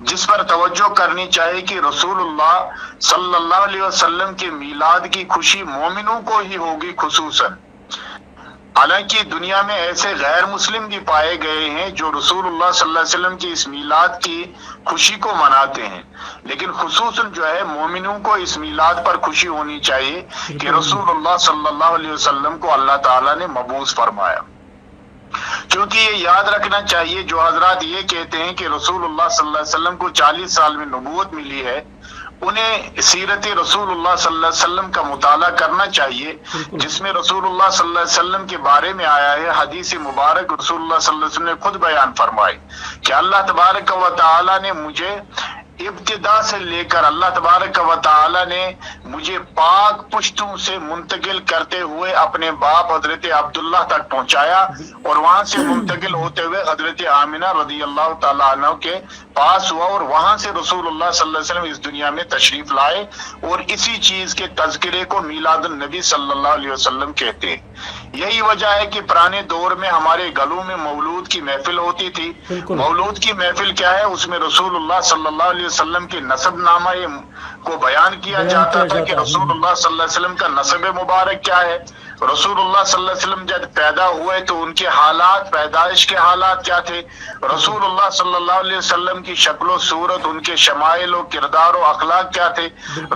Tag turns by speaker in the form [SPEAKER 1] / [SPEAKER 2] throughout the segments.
[SPEAKER 1] جس پر توجہ کرنی چاہیے کہ رسول اللہ صلی اللہ علیہ وسلم کے میلاد کی خوشی مومنوں کو ہی ہوگی خصوصاً۔ حالانکہ دنیا میں ایسے غیر مسلم بھی پائے گئے ہیں جو رسول اللہ صلی اللہ علیہ وسلم کی اس میلاد کی خوشی کو مناتے ہیں، لیکن خصوصاً جو ہے مومنوں کو اس میلاد پر خوشی ہونی چاہیے کہ رسول اللہ صلی اللہ علیہ وسلم کو اللہ تعالیٰ نے مبعوث فرمایا۔ کیونکہ یہ یاد رکھنا چاہیے، جو حضرات یہ کہتے ہیں کہ رسول اللہ صلی اللہ علیہ وسلم کو 40 سال میں نبوت ملی ہے، انہیں سیرت رسول اللہ صلی اللہ علیہ وسلم کا مطالعہ کرنا چاہیے، جس میں رسول اللہ صلی اللہ علیہ وسلم کے بارے میں آیا ہے حدیث مبارک۔ رسول اللہ صلی اللہ علیہ وسلم نے خود بیان فرمائی کہ اللہ تبارک و تعالی نے مجھے ابتدا سے لے کر، اللہ تبارک و تعالی نے مجھے پاک پشتوں سے منتقل کرتے ہوئے اپنے باپ حضرت عبداللہ تک پہنچایا، اور وہاں سے منتقل ہوتے ہوئے حضرت آمنہ رضی اللہ تعالیٰ عنہ کے پاس ہوا، اور وہاں سے رسول اللہ صلی اللہ علیہ وسلم اس دنیا میں تشریف لائے، اور اسی چیز کے تذکرے کو میلاد النبی صلی اللہ علیہ وسلم کہتے ہیں۔ یہی وجہ ہے کہ پرانے دور میں ہمارے گھروں میں مولود کی محفل ہوتی تھی۔ مولود کی محفل کیا ہے؟ اس میں رسول اللہ صلی اللہ علیہ وسلم کے نسب نامہ کو بیان کیا جاتا تھا کہ رسول اللہ صلی اللہ علیہ وسلم کا نسب مبارک کیا ہے، رسول اللہ صلی اللہ علیہ وسلم جب پیدا ہوئے تو ان کے حالات، پیدائش کے حالات کیا تھے، رسول اللہ صلی اللہ علیہ وسلم کی شکل و صورت، ان کے شمائل و کردار و اخلاق کیا تھے،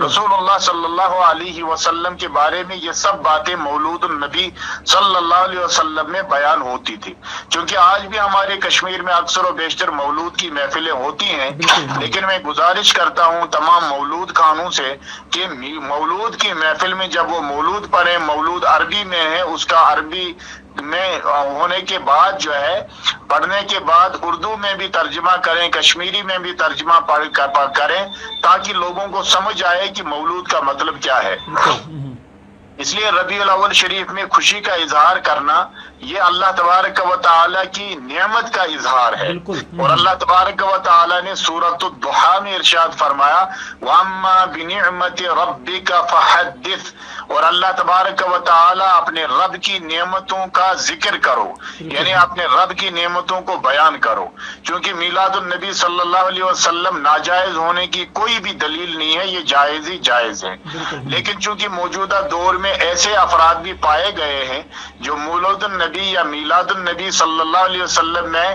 [SPEAKER 1] رسول اللہ صلی اللہ علیہ وسلم کے بارے میں یہ سب باتیں مولود النبی صلی اللہ علیہ وسلم میں بیان ہوتی تھی۔ چونکہ آج بھی ہمارے کشمیر میں اکثر و بیشتر مولود کی محفلیں ہوتی ہیں، لیکن میں گزارش کرتا ہوں تمام مولود خانوں سے کہ مولود کی محفل میں جب وہ مولود پڑھیں، مولود عربی میں ہے، اس کا عربی میں ہونے کے بعد جو ہے پڑھنے کے بعد اردو میں بھی ترجمہ کریں، کشمیری میں بھی ترجمہ کریں، تاکہ لوگوں کو سمجھ آئے کہ مولود کا مطلب کیا ہے۔ اس لیے ربیع الاول شریف میں خوشی کا اظہار کرنا یہ اللہ تبارک و تعالی کی نعمت کا اظہار ہے، اور اللہ تبارک و تعالی نے سورۃ الضحیٰ میں ارشاد فرمایا وَأَمَّا بِنِعْمَةِ رَبِّكَ فَحَدِّثْ، اور اللہ تبارک و تعالی اپنے رب کی نعمتوں کا ذکر کرو، یعنی اپنے رب کی نعمتوں کو بیان کرو۔ چونکہ میلاد النبی صلی اللہ علیہ وسلم ناجائز ہونے کی کوئی بھی دلیل نہیں ہے، یہ جائز ہی جائز ہے، لیکن چونکہ موجودہ دور میں ایسے افراد بھی پائے گئے ہیں جو مولود النبی یا میلاد النبی صلی اللہ علیہ وسلم میں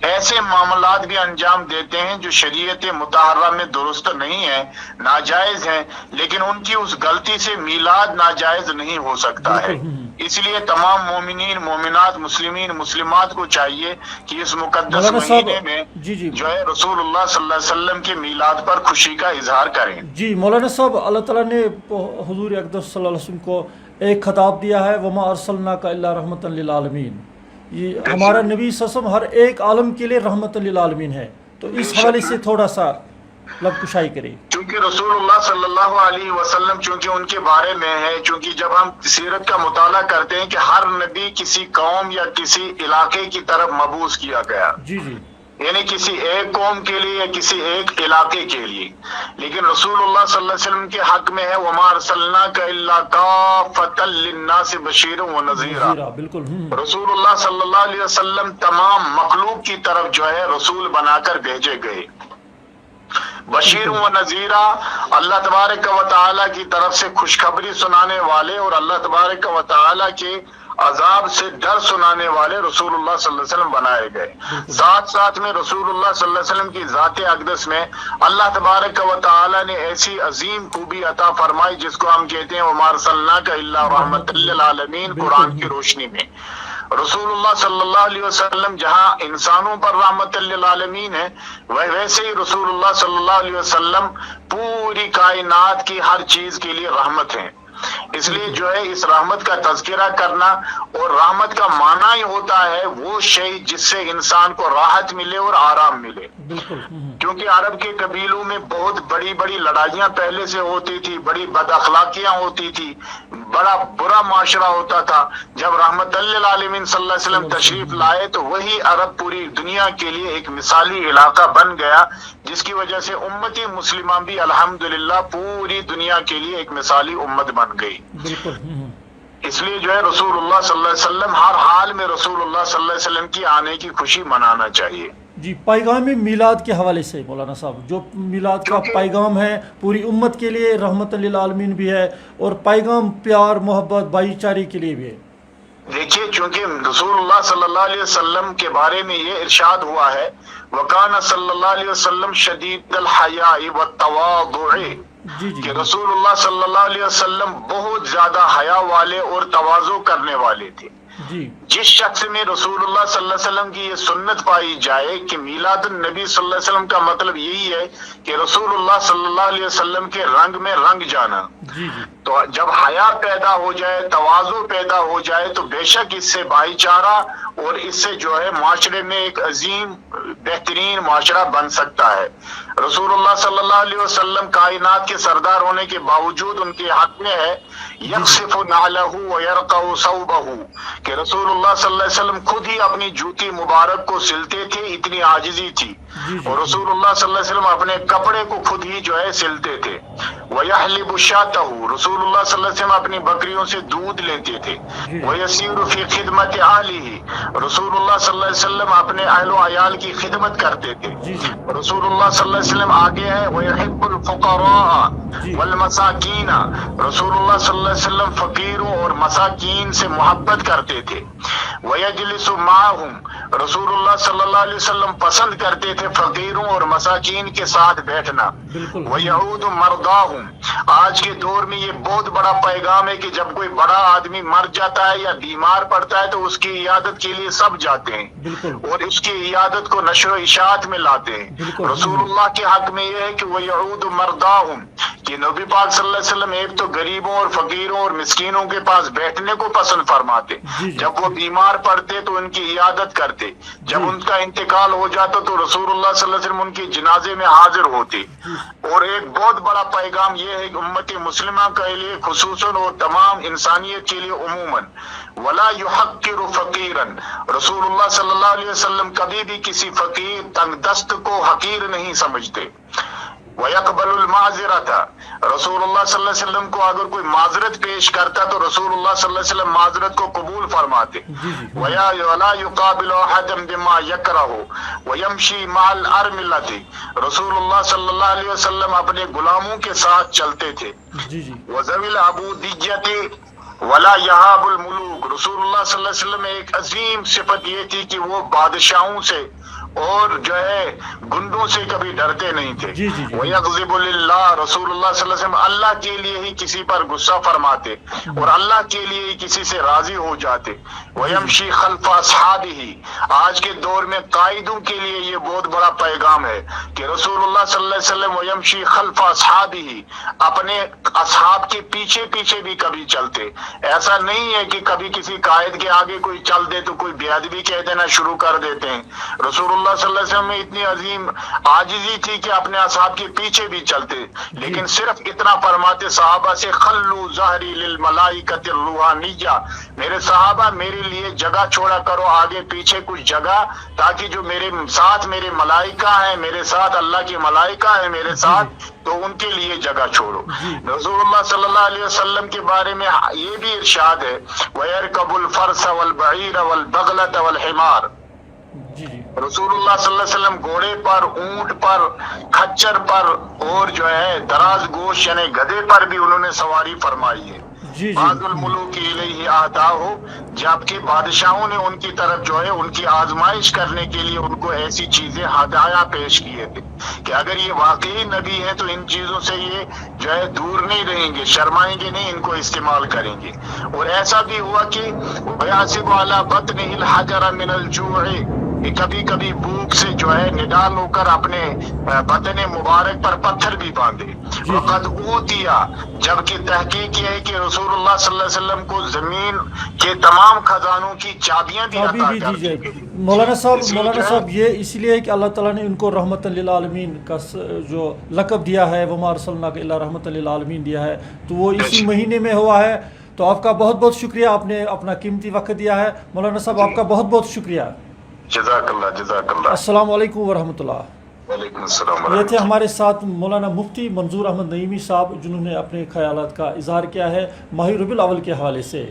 [SPEAKER 1] ایسے معاملات بھی انجام دیتے ہیں جو شریعت مطہرہ میں درست نہیں ہے، ناجائز ہیں، لیکن ان کی اس غلطی سے میلاد ناجائز نہیں ہو سکتا ہے۔ اس لیے تمام مومنین، مومنات، مسلمین، مسلمات کو چاہیے کہ اس مقدس مہینے میں جو ہے رسول اللہ صلی اللہ علیہ وسلم کے میلاد پر خوشی کا اظہار کریں۔
[SPEAKER 2] جی مولانا صاحب، اللہ تعالیٰ نے حضور اقدس صلی اللہ علیہ وسلم کو ایک خطاب دیا ہے وما ارسلناک الا رحمۃ للعالمین، یہ ہمارا نبی صلی اللہ علیہ وسلم ہر ایک عالم کے لیے رحمت للعالمین ہے، تو اس حوالے سے تھوڑا سا لب کشائی کریں۔
[SPEAKER 1] چونکہ رسول اللہ صلی اللہ علیہ وسلم چونکہ ان کے بارے میں ہے، چونکہ جب ہم سیرت کا مطالعہ کرتے ہیں کہ ہر نبی کسی قوم یا کسی علاقے کی طرف مبعوث کیا گیا، یعنی کسی ایک قوم کے لیے یا کسی ایک علاقے کے لیے، لیکن رسول اللہ صلی اللہ علیہ وسلم کے حق میں ہے وَمَا أَرْسَلْنَاكَ إِلَّا كَافَّةً لِلنَّاسِ بَشِيرًا وَنَذِيرًا،
[SPEAKER 2] بالکل
[SPEAKER 1] رسول اللہ صلی اللہ علیہ وسلم تمام مخلوق کی طرف جو ہے رسول بنا کر بھیجے گئے، بشیر و نذیرہ، اللہ تبارک و تعالیٰ کی طرف سے خوشخبری سنانے والے اور اللہ تبارک و تعالیٰ کے عذاب سے ڈر سنانے والے رسول اللہ صلی اللہ علیہ وسلم بنائے گئے۔ ساتھ ساتھ میں رسول اللہ صلی اللہ علیہ وسلم کی ذات اقدس میں اللہ تبارک و تعالیٰ نے ایسی عظیم خوبی عطا فرمائی جس کو ہم کہتے ہیں وَمَا أَرْسَلْنَاكَ إِلَّا رَحْمَةً لِلْعَالَمِينَ، قرآن کی روشنی میں رسول اللہ صلی اللہ علیہ وسلم جہاں انسانوں پر رحمت للعالمین ہے، ویسے ہی رسول اللہ صلی اللہ علیہ وسلم پوری کائنات کی ہر چیز کے لیے رحمت ہیں۔ اس لیے جو ہے اس رحمت کا تذکرہ کرنا، اور رحمت کا معنی ہی ہوتا ہے وہ شے جس سے انسان کو راحت ملے اور آرام ملے۔ کیونکہ عرب کے قبیلوں میں بہت بڑی بڑی لڑائیاں پہلے سے ہوتی تھی، بڑی بد اخلاقیاں ہوتی تھی، بڑا برا معاشرہ ہوتا تھا۔ جب رحمت للعالمین صلی اللہ علیہ وسلم تشریف لائے تو وہی عرب پوری دنیا کے لیے ایک مثالی علاقہ بن گیا، جس کی وجہ سے امت مسلمہ بھی الحمدللہ پوری دنیا کے لیے ایک مثالی امت بن گئی۔ اس لیے جو ہے رسول اللہ صلی اللہ علیہ وسلم ہر حال میں رسول اللہ صلی اللہ علیہ وسلم کی آنے کی خوشی منانا چاہیے۔
[SPEAKER 2] جی پیغام میلاد کے حوالے سے مولانا صاحب، جو میلاد کا پیغام ہے پوری امت کے لیے رحمت للعالمین بھی ہے، اور پیغام پیار محبت بھائی چارے کے لیے بھی ہے۔
[SPEAKER 1] دیکھیے چونکہ رسول اللہ صلی اللہ علیہ وسلم کے بارے میں یہ ارشاد ہوا ہے وَقَانَ صلی اللہ علیہ وسلم شدید الحیاء والتواضع،
[SPEAKER 2] جی
[SPEAKER 1] کہ رسول اللہ صلی اللہ علیہ وسلم بہت زیادہ حیا والے اور تواضع کرنے والے تھے۔
[SPEAKER 2] جی
[SPEAKER 1] جس شخص میں رسول اللہ صلی اللہ علیہ وسلم کی یہ سنت پائی جائے کہ میلاد النبی صلی اللہ علیہ وسلم کا مطلب یہی ہے کہ رسول اللہ صلی اللہ علیہ وسلم کے رنگ میں رنگ جانا،
[SPEAKER 2] جی جی
[SPEAKER 1] تو جب حیا پیدا ہو جائے، تواضع پیدا ہو جائے، تو بے شک اس سے بھائی چارہ اور اس سے جو ہے معاشرے میں ایک عظیم بہترین معاشرہ بن سکتا ہے۔ رسول اللہ صلی اللہ علیہ وسلم کائنات کے سردار ہونے کے باوجود ان کے حق میں ہے یخصف نعلہ ویرقع ثوبہ، کہ رسول اللہ صلی اللہ علیہ وسلم خود ہی اپنی جوتی مبارک کو سلتے تھے، اتنی عاجزی تھی، اور رسول اللہ صلی اللہ علیہ وسلم اپنے کپڑے کو خود ہی جو ہے سلتے تھے۔ وَيَحْلِبُ شَاتَهُ، رسول اللہ صلی اللہ علیہ وسلم اپنی بکریوں سے دودھ لیتے تھے۔ وَيَسِيرُ فِي خِدْمَةِ أَهْلِهِ، رسول اللہ صلی اللہ علیہ وسلم اپنے اہل و عیال کی خدمت کرتے تھے۔ رسول اللہ صلی اللہ علیہ وسلم آگے ہے وَيُحِبُّ الْفُقَرَاءَ وَالْمَسَاكِينَ، رسول اللہ صلی اللہ علیہ وسلم فقیروں اور مساکین سے محبت کرتے تھے۔ وَيَجْلِسُ مَعَهُمْ، رسول اللہ صلی اللہ علیہ وسلم پسند کرتے تھے فقیروں اور مساکین کے ساتھ بیٹھنا۔ وَيَعُودُ مَرْضَاهُمْ، آج کے دور میں یہ بہت بڑا پیغام ہے کہ جب کوئی بڑا آدمی مر جاتا ہے یا بیمار پڑتا ہے تو اس کی عیادت کے لیے سب جاتے ہیں اور اس کی عیادت کو نشر و اشاعت میں لاتے ہیں۔ رسول اللہ کے حق میں یہ ہے کہ وَيَعُودُ مَرْضَاهُمْ، کہ نبی پاک صلی اللہ علیہ وسلم ایک تو غریبوں اور فقیروں اور مسکینوں کے پاس بیٹھنے کو پسند فرماتے، جب وہ بیمار پڑتے تو ان کی عیادت کرتے، جب ان کا انتقال ہو جاتا تو رسول اللہ صلی اللہ علیہ وسلم ان کے جنازے میں حاضر ہوتے۔ اور ایک بہت بڑا پیغام یہ ہے کہ امت مسلمہ کے لیے خصوصاً اور تمام انسانیت کے لیے عموماً، وَلَا يُحَقِّرُ فَقِيرًا، رسول اللہ صلی اللہ علیہ وسلم کبھی بھی کسی فقیر تنگ دست کو حقیر نہیں سمجھتے۔ وَيَقْبَلُ الْمَعْذِرَةَ، رسول اللہ صلی اللہ علیہ وسلم کو اگر کوئی معذرت پیش کرتا تو رسول اللہ صلی اللہ علیہ وسلم معذرت کو قبول فرماتے۔ وَلَا يُقَابِلُ أَحَدًا بِمَا يَكْرَهُ وَيَمْشِي مَعَ الْأَرْمِلَةِ، رسول اللہ صلی اللہ علیہ وسلم اپنے غلاموں کے ساتھ چلتے تھے۔ وَذَوِي الْعَبُودِيَّةِ وَلَا يَهَابُ الْمُلُوكِ، رسول اللہ صلی اللہ علیہ وسلم میں ایک عظیم صفت یہ تھی کہ وہ بادشاہوں سے اور جو ہے گنڈوں سے کبھی ڈرتے نہیں تھے۔ وَيَغْضِبُ لِلَّهِ، رسول اللہ صلی اللہ علیہ وسلم اللہ کے لیے ہی کسی پر غصہ فرماتے اور اللہ کے لیے ہی کسی سے راضی ہو جاتے۔ وَيَمْشِي خَلْفَ أَصْحَابِهِ، آج کے دور میں قائدوں کے لیے یہ بہت بڑا پیغام ہے کہ رسول اللہ صلی اللہ علیہ وسلم وَيَمْشِي خَلْفَ أَصْحَابِهِ، اپنے اصحاب کے پیچھے پیچھے بھی کبھی چلتے۔ ایسا نہیں ہے کہ کبھی کسی قائد کے آگے کوئی چل دے تو کوئی بے ادبی کہہ دینا شروع کر دیتے ہیں۔ رسول اللہ صلی اللہ علیہ وسلم میں اتنی عظیم عاجزی تھی کہ اپنے اصحاب کے پیچھے بھی چلتے، لیکن صرف اتنا فرماتے صحابہ سے خلو ظہری للملائکۃ الروحانیہ، میرے صحابہ میرے لیے جگہ چھوڑا کرو آگے پیچھے کچھ جگہ، تاکہ جو میرے ساتھ میرے ملائکہ ہیں، میرے ساتھ اللہ کے ملائکہ ہیں میرے ساتھ، تو ان کے لیے جگہ چھوڑو۔ رسول اللہ صلی اللہ علیہ وسلم کے بارے میں یہ بھی ارشاد ہے وَيَرْكَبُ الْفَرْسَ وَالْبَعِيرَ وَالْبَغْلَةَ وَالْحِمَارَ، رسول اللہ صلی اللہ علیہ وسلم گھوڑے پر، اونٹ پر، کھچر پر اور جو ہے دراز گوش یعنی گدھے پر بھی انہوں نے سواری فرمائی ہے۔ بعض الملوک الیہ اہداہ، جبکہ بادشاہوں نے ان کی طرف جو ہے ان کی آزمائش کرنے کے لیے ان کو ایسی چیزیں ہدایہ پیش کیے تھے کہ اگر یہ واقعی نبی ہیں تو ان چیزوں سے یہ جو ہے دور نہیں رہیں گے، شرمائیں گے نہیں، ان کو استعمال کریں گے۔ اور ایسا بھی ہوا کہ وَيَحْسِبُ عَلَى بَطْنِهِ الْحَجَرَ مِنَ الْجُوعِ، کہ کبھی کبھی بھوک سے جو ہے نڈال ہو کر اپنے بدن مبارک پر پتھر بھی باندھے۔ وقد اوتیا، جبکہ تحقیق یہ ہے کہ رسول اللہ صلی اللہ علیہ وسلم کو زمین کے تمام خزانوں کی چابیاں بھی عطا کر دی گئی۔
[SPEAKER 2] مولانا صاحب یہ اس لیے کہ اللہ تعالیٰ نے ان کو رحمت للعالمین کا جو لقب دیا ہے وما ارسلناک الا رحمت للعالمین دیا ہے، تو وہ اسی مہینے میں ہوا ہے۔ تو آپ کا بہت بہت شکریہ، آپ نے اپنا قیمتی وقت دیا ہے مولانا صاحب، آپ کا بہت بہت شکریہ۔
[SPEAKER 1] جزاک اللہ، جزاک اللہ۔
[SPEAKER 2] السلام علیکم ورحمۃ اللہ۔
[SPEAKER 1] وعلیکم السلام۔
[SPEAKER 2] یہ تھے ہمارے ساتھ مولانا مفتی منظور احمد نعیمی صاحب، جنہوں نے اپنے خیالات کا اظہار کیا ہے ماہ ربیع الاول کے حوالے سے۔